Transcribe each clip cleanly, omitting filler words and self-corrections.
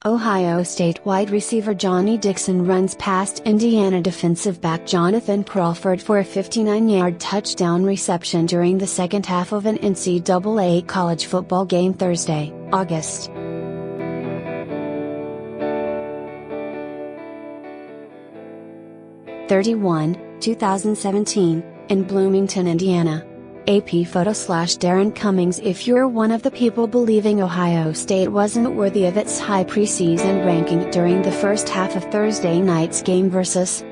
Ohio State wide receiver Johnnie Dixon runs past Indiana defensive back Jonathan Crawford for a 59-yard touchdown reception during the second half of an NCAA college football game Thursday, August 31, 2017, in Bloomington, Indiana. AP photo/Darron Cummings. If you're one of the people believing Ohio State wasn't worthy of its high preseason ranking during the first half of Thursday night's game versus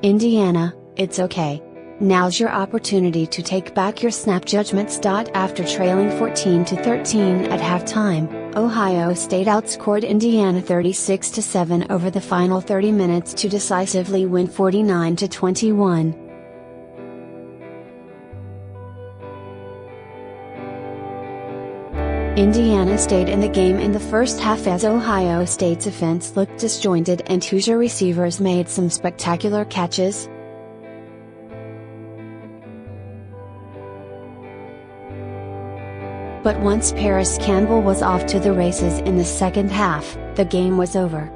Indiana, it's okay. Now's your opportunity to take back your snap judgments. After trailing 14-13 at halftime, Ohio State outscored Indiana 36-7 over the final 30 minutes to decisively win 49-21. Indiana stayed in the game in the first half as Ohio State's offense looked disjointed and Hoosier receivers made some spectacular catches. But once Parris Campbell was off to the races in the second half, the game was over.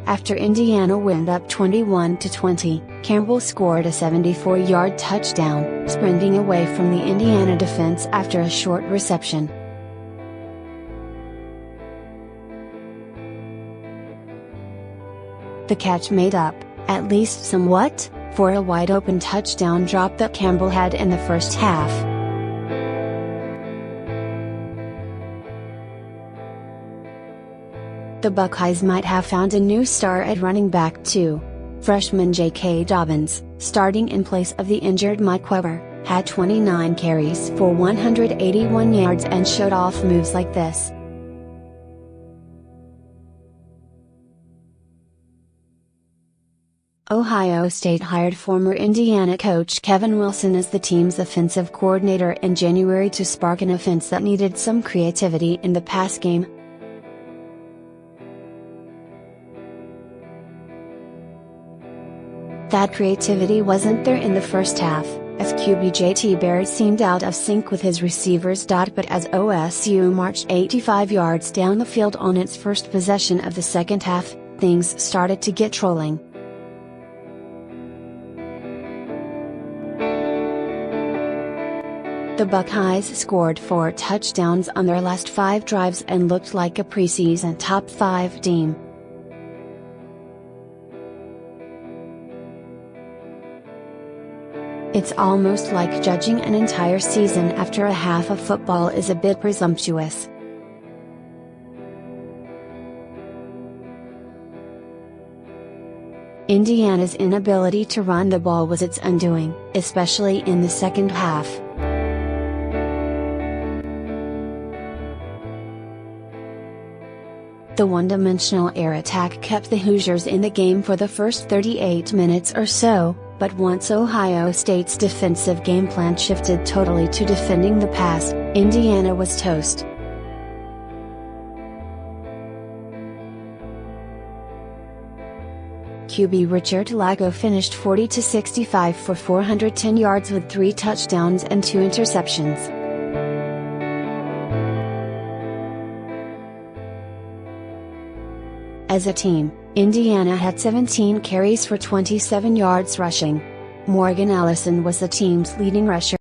After Indiana went up 21-20, Campbell scored a 74-yard touchdown, sprinting away from the Indiana defense after a short reception. The catch made up, at least somewhat, for a wide-open touchdown drop that Campbell had in the first half. The Buckeyes might have found a new star at running back too. Freshman J.K. Dobbins, starting in place of the injured Mike Weber, had 29 carries for 181 yards and showed off moves like this. Ohio State hired former Indiana coach Kevin Wilson as the team's offensive coordinator in January to spark an offense that needed some creativity in the pass game. That creativity wasn't there in the first half, as QB J.T. Barrett seemed out of sync with his receivers.But as OSU marched 85 yards down the field on its first possession of the second half, things started to get trolling. The Buckeyes scored 4 touchdowns on their last 5 drives and looked like a preseason top 5 team. It's almost like judging an entire season after a half of football is a bit presumptuous. Indiana's inability to run the ball was its undoing, especially in the second half. The one-dimensional air attack kept the Hoosiers in the game for the first 38 minutes or so, but once Ohio State's defensive game plan shifted totally to defending the pass, Indiana was toast. QB Richard Lagow finished 40-65 for 410 yards with 3 touchdowns and 2 interceptions. As a team, Indiana had 17 carries for 27 yards rushing. Morgan Ellison was the team's leading rusher.